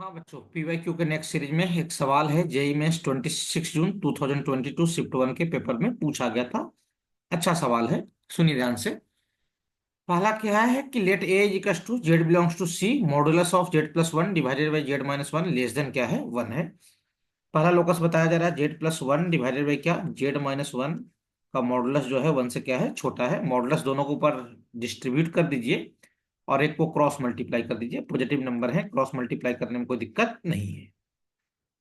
हाँ बच्चों, पीवाईक्यू के नेक्स्ट सीरीज में एक सवाल है। जेई में 26 जून 2022 शिफ्ट वन के पेपर में पूछा गया था। अच्छा सवाल है, सुनिए ध्यान से। पहला क्या है कि let A is equals to Z belongs to C modulus of Z plus one divided by Z minus one less than क्या है, वन है। पहला लोकस बताया जा रहा है Z plus one divided by क्या, जेड माइनस वन का मॉडुलस जो है वन से क्या है, छोटा है। मॉडुलस दोनों को ऊपर डिस्ट्रीब्यूट कर दीजिए और एक को क्रॉस मल्टीप्लाई कर दीजिए। पॉजिटिव नंबर है, क्रॉस मल्टीप्लाई करने में कोई दिक्कत नहीं है।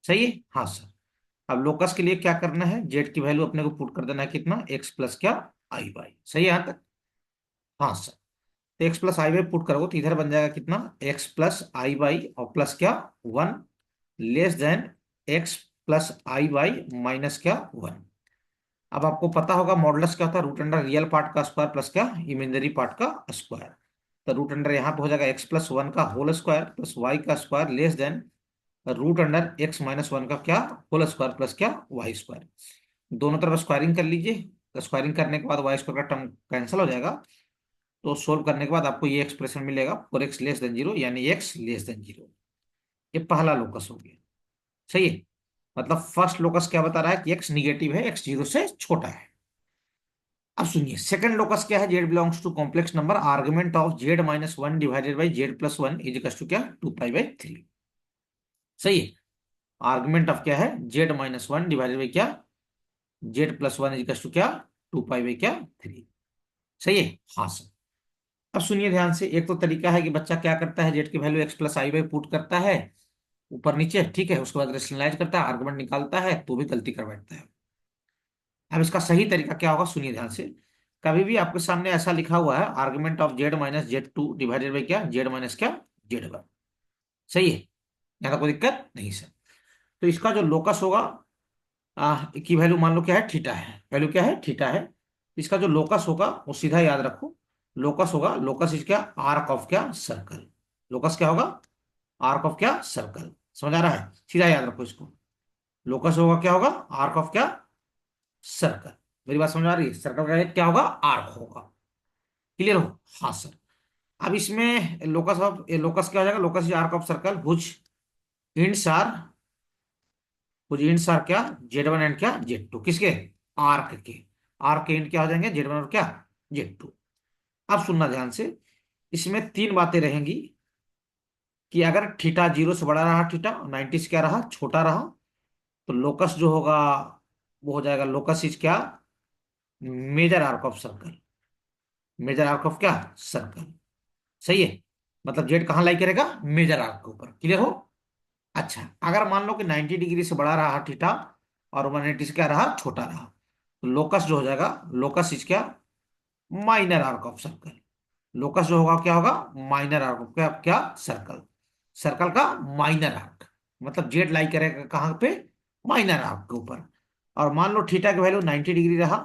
सही है, हाँ सर। अब लोकस के लिए क्या करना है, जेड की वैल्यू अपने को पुट कर देना है, कितना, एक्स प्लस क्या, आई बाई। सही है यहाँ तक? हाँ सर। तो x plus I by put करोगे तो इधर बन जाएगा कितना, एक्स प्लस आई बाई और प्लस क्या, one, less then x plus I by minus क्या, वन। अब आपको पता होगा मॉडुलस क्या होता है, रूट अंडर रियल पार्ट का स्क्वायर प्लस क्या, इमेजिनरी पार्ट का स्क्वायर। तो रूट अंडर यहाँ पे हो जाएगा एक्स प्लस वन का होल स्क्वायर प्लस वाई का square less than root under X minus one का क्या, होल स्क्वायर प्लस क्या, वाई स्क्वायर। दोनों तरफ स्क्वायरिंग कर लीजिए। स्क्वायरिंग करने के बाद वाई स्क्वायर का टर्म कैंसिल हो जाएगा। तो सोल्व करने के बाद आपको ये एक्सप्रेशन मिलेगा, four x less than zero, यानी एक्स लेस देन जीरो। ये पहला लोकस हो गया। सही है, मतलब फर्स्ट लोकस क्या बता रहा है कि एक्स निगेटिव है, एक्स जीरो से छोटा है। अब सुनिए सेकंड लोकस क्या है, Z belongs to complex number argument of Z minus one divided by Z plus one is equal to क्या, टू पाई बाई थ्री। सही है, आर्गुमेंट ऑफ क्या है, Z minus one divided by क्या, Z plus one is equal to क्या, two pi by क्या, three. सही है, हाँ सर। अब सुनिए ध्यान से, एक तो तरीका है कि बच्चा क्या करता है, जेड की value x plus I by put करता है ऊपर नीचे, ठीक है, उसके बाद रेशनलाइज करता है, आर्गुमेंट निकालता है, तो भी गलती कर बैठता है। अब इसका सही तरीका क्या होगा, सुनिए ध्यान से। कभी भी आपके सामने ऐसा लिखा हुआ है argument of Z minus Z two divided by क्या, जेड माइनस क्या, जेड वन। सही है, यहाँ कोई दिक्कत नहीं सर। तो इसका जो लोकस होगा की वैल्यू मान लो क्या है, थीटा है, वैल्यू क्या है, थीटा है। इसका जो लोकस होगा वो सीधा याद रखो, लोकस होगा, लोकस इज क्या, आर्क ऑफ क्या, सर्कल। लोकस क्या होगा, आर्क ऑफ क्या, सर्कल। समझ आ रहा है, सीधा याद रखो इसको। लोकस होगा क्या होगा, आर्क ऑफ क्या, सर्कल। मेरी बात समझ आ रही है, सर्कल का क्या होगा, आर्क होगा। क्लियर हो, हाँ सर। अब इसमें लोकस ऑफ लोकस क्या हो जाएगा, locus is arc of circle whose ends are, कुछ इंड्स आर क्या, जेड वन एंड क्या, जेड टू, किसके, आर्क के। आर्क के इंड क्या हो जाएंगे, जेड वन और क्या, जेड टू। अब सुनना ध्यान से, इसमें तीन बातें रहेंगी कि अगर थीटा जीरो से बड़ा रहा, थीटा 90 से क्या रहा, छोटा रहा, तो लोकस जो होगा वो हो जाएगा, लोकस इज क्या, major arc of circle. Major arc of क्या, सर्कल। सही है, मतलब जेड कहाँ लाई करेगा, मेजर आर्क के ऊपर। क्लियर हो? अच्छा, अगर मान लो कि 90 डिग्री से बड़ा रहा थीटा और 180 से क्या रहा, छोटा रहा, तो लोकस जो हो जाएगा, लोकस इज क्या, minor arc of circle. Locus जो होगा क्या होगा, माइनर आर्क ऑफ क्या, क्या, सर्कल। सर्कल का माइनर आर्क, मतलब जेड लाई करेगा कहाँ पे, माइनर आर्क के ऊपर। और मान लो थीटा की वैल्यू 90 डिग्री रहा,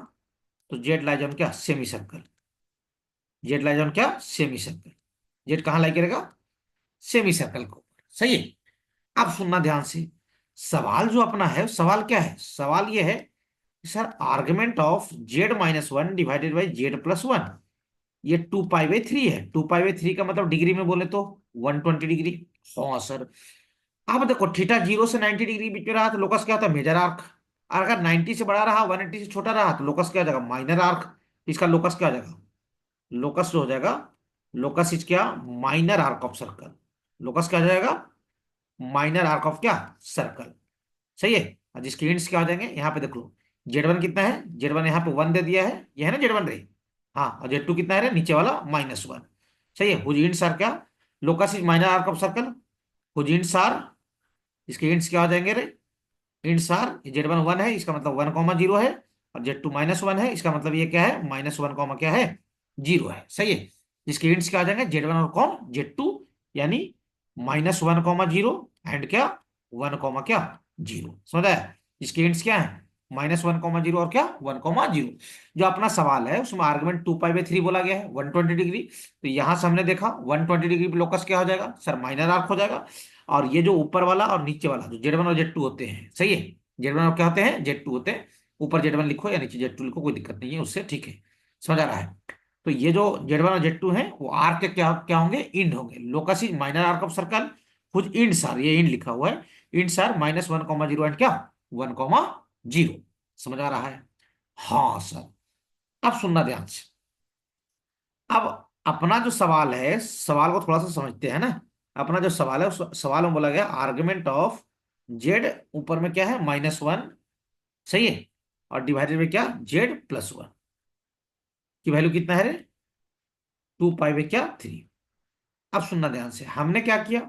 तो जेड लाई ऑन क्या, semi circle. Z lie on क्या, सेमी सर्कल। जेड कहाँ लाई करेगा, सेमी सर्कल के ऊपर। सही है। अब सुनना ध्यान से, सवाल जो अपना है, सवाल क्या है, सवाल ये है कि sir argument of Z minus one divided by Z plus one, ये टू पाई बाई थ्री है। टू पाई बाई थ्री का मतलब डिग्री में बोले तो 120 डिग्री। हाँ सर। अब देखो थीटा जीरो से 90 डिग्री बीच में रहा तो लोकस क्या होता है, मेजर आर्क। अगर 90 से बड़ा रहा, 180 से छोटा रहा, तो लोकस क्या हो जाएगा, माइनर आर्क। इसका लोकस क्या हो जाएगा, लोकस जो हो जाएगा, लोकस इज क्या, minor arc of circle. Locus क्या हो जाएगा, माइनर आर्क ऑफ क्या, सर्कल। सही है। और जिसके इंड्स क्या हो जाएंगे, यहाँ पे देख लो, जेड वन कितना है, जेड वन यहाँ पे वन दे दिया है, ये है ना जेड वन रे। हाँ, और जेड टू कितना है रे, नीचे वाला माइनस वन। सही है, हुज इंड्स आर क्या, locus is minor arc of circle, whose ends are, इसके इंड्स क्या हो जाएंगे रे, ends are, Z one one है, इसका मतलब वन कॉमा जीरो है, और जेड टू माइनस वन है, इसका मतलब ये क्या है, माइनस वन कॉमा क्या है, जीरो है। सही है। जिसके इंड्स क्या आ जाएंगे, जेड वन और कॉम जेड टू, यानी minus one comma zero and क्या, वन कॉमा क्या, जीरो। समझ आया? इसके इंड्स क्या है, माइनस वन कॉमा जीरो और क्या, वन कॉमा जीरो। जो अपना सवाल है उसमें argument two pi by three बोला गया है, 120 डिग्री। तो यहां से हमने देखा 120 डिग्री पे लोकस क्या हो जाएगा सर, माइनर आर्क हो जाएगा। और ये जो ऊपर वाला और नीचे वाला जो जेड वन और जेड टू होते हैं, सही है, जेड वन और क्या होते हैं, जेड टू होते हैं। ऊपर जेड वन लिखो या नीचे जेड टू लिखो, कोई दिक्कत नहीं है उससे, ठीक है। समझ आ रहा है? तो ये जो जेड वन और जेड टू है वो आर्क के क्या क्या होंगे, इंड होंगे। Locus is minor arc of circle, whose ends are, ये इंड लिखा हुआ है, इंड्स आर -1, 0 एंड क्या 1, 0। समझ आ रहा है? हाँ सर। अब सुनना ध्यान से। अब अपना जो सवाल है, सवाल को थोड़ा सा समझते हैं ना। अपना जो सवाल है, उस सवाल में बोला गया आर्गुमेंट ऑफ जेड, ऊपर में क्या है -1, सही है, और डिवाइडेड में क्या Z+1 की वैल्यू कितना है रे, 2 पाई में क्या 3। अब सुनना ध्यान से, हमने क्या किया,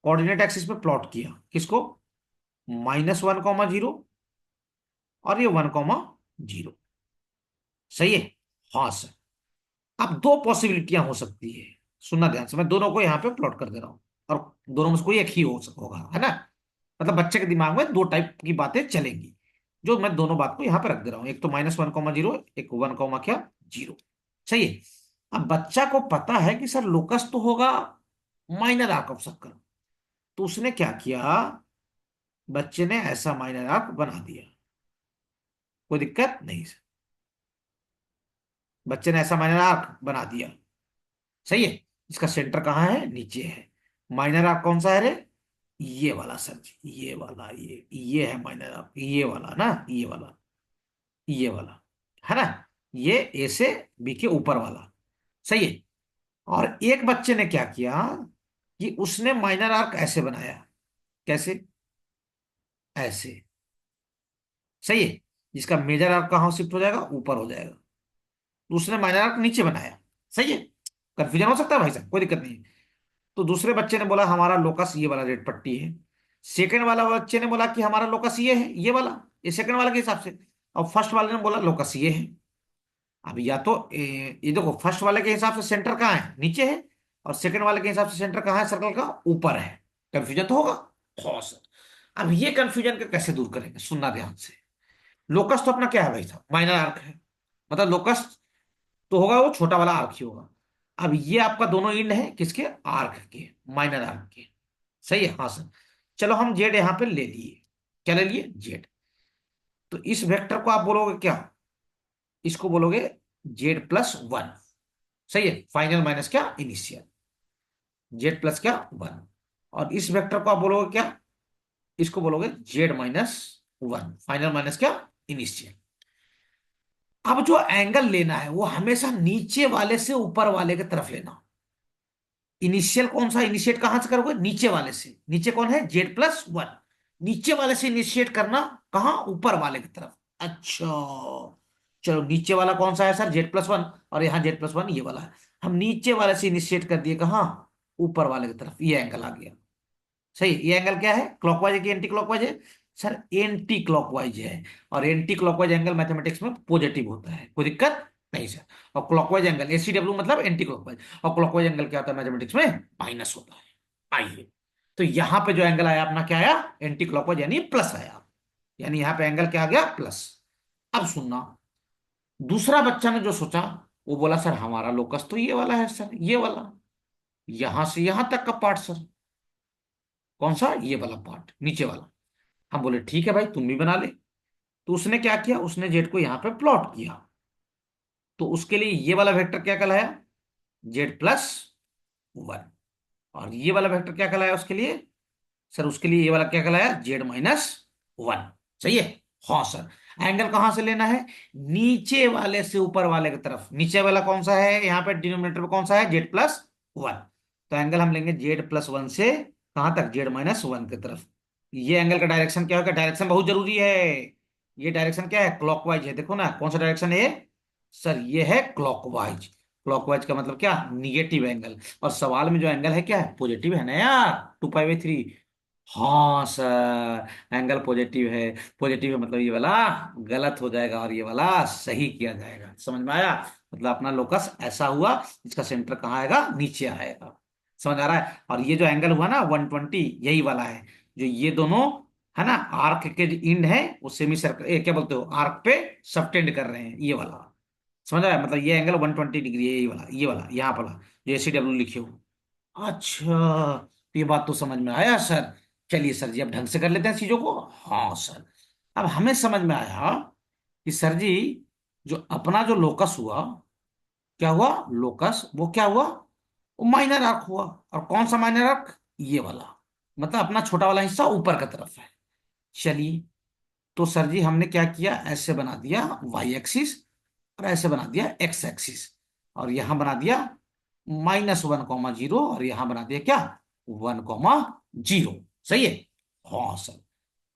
कोऑर्डिनेट एक्सिस पे प्लॉट किया, किसको, -1, 0 और ये 1, 0। सही है? हाँ सर। अब दो पॉसिबिलिटियां हो सकती है, सुनना ध्यान से, मैं दोनों को यहाँ पे प्लॉट कर दे रहा हूं, और दोनों में से कोई एक ही होगा, है ना। मतलब बच्चे के दिमाग में दो टाइप की बातें चलेंगी, जो मैं दोनों बात को यहाँ पे रख दे रहा हूँ, एक तो -1, 0, एक 1, क्या 0। सही है। अब बच्चा को पता है कि सर लोकस तो होगा माइनर आर्क ऑफ सर्कल, तो उसने क्या किया, बच्चे ने ऐसा माइनर आर्क बना दिया। कोई दिक्कत नहीं सर, बच्चे ने ऐसा माइनर आर्क बना दिया। सही है। इसका सेंटर कहाँ है, नीचे है। माइनर आर्क कौन सा है रे, ये वाला सर जी, ये वाला, ये है माइनर आर्क, ये वाला ना, ये वाला, ये वाला, है ना। ये ए से बी के ऊपर वाला। सही है। और एक बच्चे ने क्या किया कि उसने माइनर आर्क ऐसे बनाया, कैसे, ऐसे। सही है। जिसका मेजर आर्क कहाँ शिफ्ट हो जाएगा, ऊपर हो जाएगा। दूसरे माइनर आर्क नीचे बनाया। सही है। कंफ्यूजन हो सकता है भाई साहब, कोई दिक्कत नहीं है। तो दूसरे बच्चे ने बोला हमारा लोकस ये वाला रेड पट्टी है। सेकंड वाला बच्चे ने बोला कि हमारा लोकस ये है, ये वाला, ये सेकंड वाले के हिसाब से। और फर्स्ट वाले ने बोला लोकस ये है। अब या तो ये देखो, फर्स्ट वाले के हिसाब से सेंटर कहाँ है, नीचे है। और सेकंड वाले के हिसाब से सेंटर कहाँ है सर्कल का, ऊपर है। कंफ्यूजन तो होगा। हाँ सर। अब ये कंफ्यूजन को कैसे दूर करेंगे, सुनना ध्यान से। लोकस तो अपना क्या है भाई साहब, माइनर आर्क है। मतलब लोकस तो होगा वो छोटा वाला आर्क ही होगा। अब ये आपका दोनों इंड है किसके, आर्क के, माइनर आर्क के। सही है, हाँ सर। चलो हम जेड यहां पे ले लिए। क्या ले लिए, जेड। तो इस वेक्टर को आप बोलोगे क्या, इसको बोलोगे Z+1। सही है, फाइनल माइनस क्या इनिशियल, Z+1। और इस वेक्टर को आप बोलोगे क्या, इसको बोलोगे Z-1, फाइनल माइनस क्या इनिशियल। अब जो एंगल लेना है वो हमेशा नीचे वाले से ऊपर वाले की तरफ लेना। इनिशियल कौन सा, इनिशिएट कहां से करोगे, नीचे वाले से। नीचे कौन है, Z+1। नीचे वाले से इनिशिएट करना, कहां, ऊपर वाले की तरफ। अच्छा, चलो नीचे वाला कौन सा है सर, Z+1, और यहाँ Z+1 ये वाला है। हम नीचे वाले से इनिशिएट कर दिए, कहाँ, ऊपर वाले की तरफ। ये एंगल आ गया। सही, ये एंगल क्या है, क्लॉकवाइज है कि एंटी क्लॉकवाइज है, सर एंटी क्लॉकवाइज है। और एंटी क्लॉकवाइज एंगल मैथमेटिक्स में पॉजिटिव होता है, कोई दिक्कत नहीं सर। और क्लॉकवाइज एंगल ACW मतलब एंटी क्लॉकवाइज, और क्लॉकवाइज एंगल क्या होता है मैथमेटिक्स में, माइनस होता है। आइए, तो यहां पे जो एंगल आया अपना क्या आया, एंटी क्लॉकवाइज यानी प्लस आया। यानी यहां पे एंगल क्या आ गया, प्लस। अब सुनना, दूसरा बच्चा ने जो सोचा, वो बोला सर हमारा लोकस तो ये वाला है सर, ये वाला, यहां से यहां तक का पार्ट सर। कौन सा, ये वाला पार्ट, नीचे वाला। हम बोले ठीक है भाई, तुम भी बना ले। तो उसने क्या किया, उसने जेड को यहां पे प्लॉट किया। तो उसके लिए ये वाला वेक्टर क्या कहलाया, Z+1। और ये वाला वेक्टर क्या कहलाया उसके लिए, सर उसके लिए ये वाला क्या कहलाया, Z-1। सही है, हाँ सर। एंगल कहां से लेना है, नीचे वाले से ऊपर वाले की तरफ। नीचे वाला कौन सा है, यहाँ पे डिनोमिनेटर में कौन सा है, Z+1। तो एंगल हम लेंगे Z+1 से कहां तक, Z-1 की तरफ। ये एंगल का डायरेक्शन क्या होगा, डायरेक्शन बहुत जरूरी है। ये डायरेक्शन क्या है, क्लॉकवाइज है। देखो ना कौन सा डायरेक्शन है ये, सर ये है क्लॉकवाइज। क्लॉकवाइज का मतलब क्या, निगेटिव एंगल। और सवाल में जो एंगल है क्या है, पॉजिटिव है ना यार, 2π/3। हाँ सर, एंगल पॉजिटिव है। पॉजिटिव है मतलब ये वाला गलत हो जाएगा और ये वाला सही किया जाएगा। समझ में आया? मतलब अपना लोकस ऐसा हुआ, इसका सेंटर कहाँ आएगा, नीचे आएगा। समझ आ रहा है? और ये जो एंगल हुआ ना 120, यही वाला है। जो ये दोनों है ना, आर्क के जो इंड है वो सेमी सर्कल, क्या बोलते हो, आर्क पे सबटेंड कर रहे हैं, ये वाला। समझ रहा है? मतलब ये एंगल 120 डिग्री है, ये वाला यहाँ वाला, जो ACW लिखे हो। अच्छा, तो ये बात तो समझ में आया सर। चलिए सर जी, अब ढंग से कर लेते हैं चीजों को। हाँ सर। अब हमें समझ में आया कि सर जी, जो अपना जो लोकस हुआ, क्या हुआ, लोकस वो क्या हुआ, वो माइनर आर्क हुआ। और कौन सा माइनर आर्क, ये वाला। मतलब अपना छोटा वाला हिस्सा ऊपर का तरफ है। चलिए, तो सर जी हमने क्या किया, ऐसे बना दिया वाई एक्सिस, और ऐसे बना दिया एक्स एक्सिस, और यहां बना दिया -1, 0, और यहां बना दिया क्या, 1, 0। सही है। हाँ सर।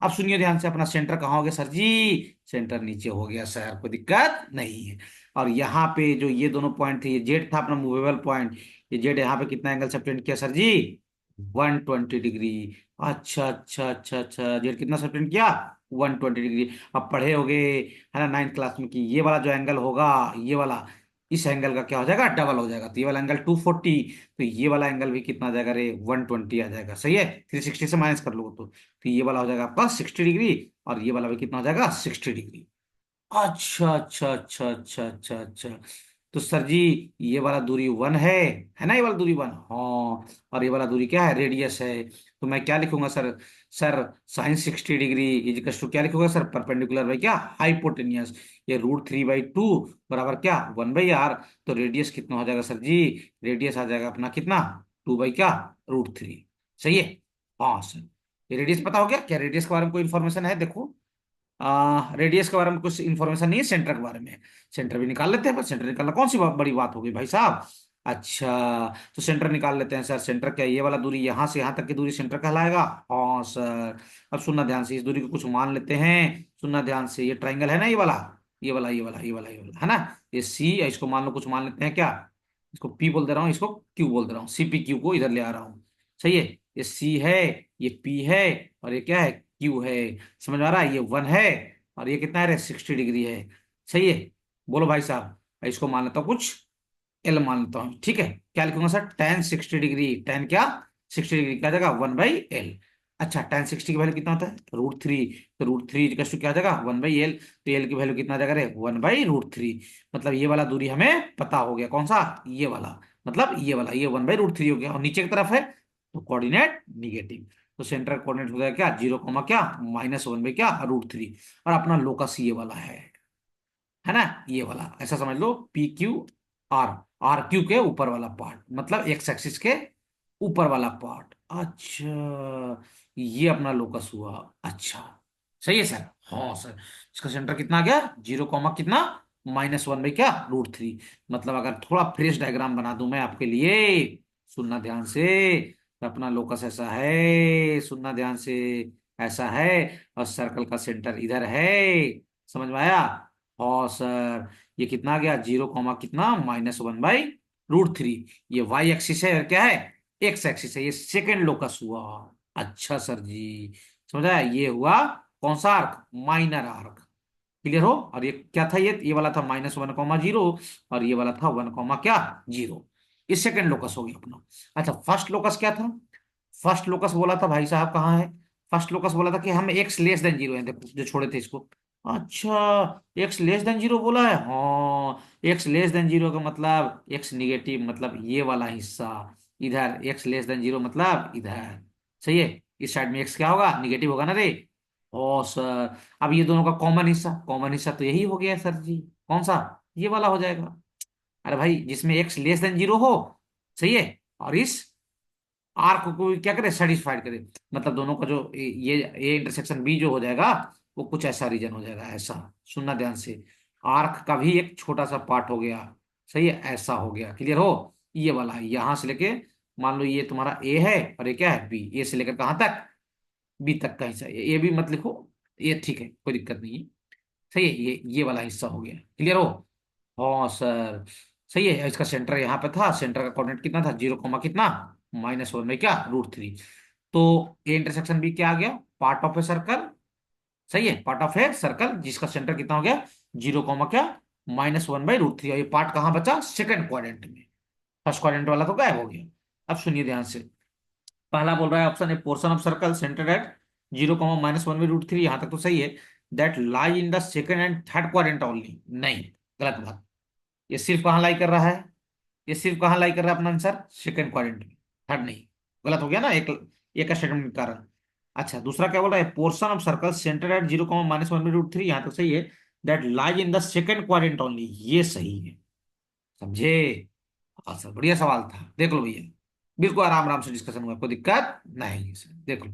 अब सुनिए ध्यान से, अपना सेंटर कहाँ हो गया सर जी, सेंटर नीचे हो गया सर, कोई दिक्कत नहीं है। और यहाँ पे जो ये दोनों पॉइंट थे, ये जेड था अपना मूवेबल पॉइंट, ये जेड यहाँ पे कितना एंगल सबटेंड किया सर जी, 120 डिग्री। अच्छा अच्छा अच्छा अच्छा, जेड कितना सबटेंड किया, 120 डिग्री। अब पढ़े होगे है ना 9th क्लास में कि ये वाला जो एंगल होगा, ये वाला, इस एंगल का क्या हो जाएगा, डबल हो जाएगा। तो ये वाला एंगल 240, तो ये वाला एंगल भी कितना आ जाएगा रे, 120 आ जाएगा। सही है, 360 से माइनस कर लो तो ये वाला हो जाएगा आपका 60 डिग्री, और ये वाला भी कितना हो जाएगा, 60 डिग्री। अच्छा अच्छा अच्छा अच्छा अच्छा अच्छा। तो सर जी ये वाला दूरी 1 है ना, ये वाला दूरी 1, हाँ। और ये वाला दूरी क्या है, रेडियस है। तो मैं क्या लिखूंगा sir, sir sin 60 degree equals to क्या लिखूंगा सर, परपेंडिकुलर बाई क्या, हाइपोटेनियस। ये √3/2 बराबर क्या, 1/r। तो रेडियस कितना हो जाएगा सर जी, रेडियस आ जाएगा अपना कितना, 2 क्या, √3। सही है। हाँ सर। ये रेडियस पता हो गया क्या, रेडियस के बारे में कोई इन्फॉर्मेशन है, देखो रेडियस के बारे में कुछ इन्फॉर्मेशन नहीं है, सेंटर के बारे में। सेंटर भी निकाल लेते हैं, पर सेंटर निकालना कौन सी बड़ी बात होगी भाई साहब। अच्छा, तो सेंटर निकाल लेते हैं सर। सेंटर क्या है, ये वाला दूरी, यहां से यहां तक की दूरी सेंटर कहलाएगा। हाँ सर। अब सुनना ध्यान से, इस दूरी को कुछ मान लेते हैं, सुनना ध्यान से, ये ट्राइंगल है ना, ये वाला, ये वाला, ये वाला, ये वाला, ये वाला है ना, ये सी, इसको मान लो, कुछ मान लेते हैं क्या, इसको पी बोल दे रहा हूँ, इसको क्यू बोल दे रहा हूँ, CP, क्यू को इधर ले आ रहा हूँ। सही है। ये सी है, ये पी है, और ये क्या है, क्यू है। समझ में आ रहा है, ये 1 है, और ये कितना है, 60 डिग्री है। सही है। बोलो भाई साहब, इसको मान लेता हूँ कुछ एल मान लेता हूँ, ठीक है। क्या लिखूंगा सर, tan 60 डिग्री, tan क्या, 60 डिग्री क्या आ जाएगा, 1/l। अच्छा, tan 60 की वैल्यू कितना होता है, √3। तो √3 का क्या आ जाएगा, 1/l। तो एल की वैल्यू कितना आ जाएगा रे, 1/√3। मतलब ये वाला दूरी हमें पता हो गया, कौन सा, ये वाला, मतलब ये वाला, ये 1/√3 हो गया, और नीचे की तरफ है तो कोऑर्डिनेट निगेटिव। तो सेंट्रल कोऑर्डिनेट हो जाएगा क्या, 0, क्या, -1 क्या, √3। और अपना लोकस ये वाला है ना, ये वाला, ऐसा समझ लो, PQR, RQ के ऊपर वाला पार्ट, मतलब एक्स एक्सिस के ऊपर वाला पार्ट। अच्छा, ये अपना लोकस हुआ। अच्छा, सही है सर। हाँ सर। इसका सेंटर कितना आ गया, 0, कितना, -1 क्या, √3। मतलब अगर थोड़ा फ्रेश डायग्राम बना दूं मैं आपके लिए, सुनना ध्यान से, तो अपना लोकस ऐसा है, सुनना ध्यान से, ऐसा है, और सर्कल का सेंटर इधर है। समझ में आया। और सर ये कितना आ गया, 0, कितना, -1/√3। ये वाई एक्सिस है, और क्या है, एक्स एक्सिस है, ये सेकेंड लोकस हुआ। अच्छा सर जी, समझा, ये हुआ कौन सा आर्क, माइनर आर्क। क्लियर हो। और ये क्या था, ये वाला था -1, 0, और ये वाला था 1, क्या, 0। ये सेकेंड लोकस हो गया अपना। अच्छा, फर्स्ट लोकस क्या था, फर्स्ट लोकस बोला था भाई साहब, कहाँ है, फर्स्ट लोकस बोला था कि हम x < 0 है, देखो जो छोड़े थे इसको। अच्छा, x < 0 बोला है, हाँ। x < 0 का मतलब x निगेटिव, मतलब ये वाला हिस्सा इधर, x < 0 मतलब इधर। सही है। इस साइड में x क्या होगा, निगेटिव होगा ना रे। ओ सर, अब ये दोनों का कॉमन हिस्सा, कॉमन हिस्सा तो यही हो गया सर जी, कौन सा, ये वाला हो जाएगा। अरे भाई, जिसमें x < 0 हो, सही है, और इस आर्क को क्या करे, सेटिस्फाइड करे, मतलब दोनों का जो ये इंटरसेक्शन बी जो हो जाएगा, वो कुछ ऐसा रीजन हो जाएगा, ऐसा। सुनना ध्यान से, आर्क का भी एक छोटा सा पार्ट हो गया। सही है, ऐसा हो गया, क्लियर हो। ये वाला यहां से लेके, मान लो ये तुम्हारा ए है, और ये क्या है, बी, ए से लेकर कहां तक, बी तक का हिस्सा, ये भी मत लिखो, ये ठीक है, कोई दिक्कत नहीं है। सही है, ये वाला हिस्सा हो गया, क्लियर हो। हाँ सर। सही है, इसका सेंटर यहाँ पे था, सेंटर का कोऑर्डिनेट कितना था, 0, कितना, -1 में क्या, √3। तो ए इंटरसेक्शन बी क्या आ गया, पार्ट ऑफ ए सर्कल। सही है, पार्ट ऑफ ए सर्कल जिसका सेंटर कितना हो गया, 0, क्या, -1/√3। और ये पार्ट कहाँ बचा, सेकंड क्वाड्रेंट में। फर्स्ट क्वाड्रेंट वाला तो गायब हो गया। अब सुनिए ध्यान से, पहला बोल रहा है option A, portion of circle centre at 0, -1/√3, यहां तक तो सही है। That lie in the second and third quadrant only, नहीं, गलत बात। ये सिर्फ कहाँ लाई कर रहा है, ये सिर्फ कहाँ लाई कर रहा है अपना आंसर, सेकंड क्वाड्रेंट में, थर्ड नहीं। गलत हो गया ना, एक का स्टेटमेंट के कारण। अच्छा, दूसरा क्या बोल रहा है, portion of circle centre at 0, -1/√3, यहां तक सही है। That lie in the second quadrant only, ये सही है। समझे। हाँ सर, बढ़िया सवाल था, देख लो भैया, बिल्कुल आराम आराम से डिस्कशन हुआ, कोई दिक्कत नहीं है सर। देखो,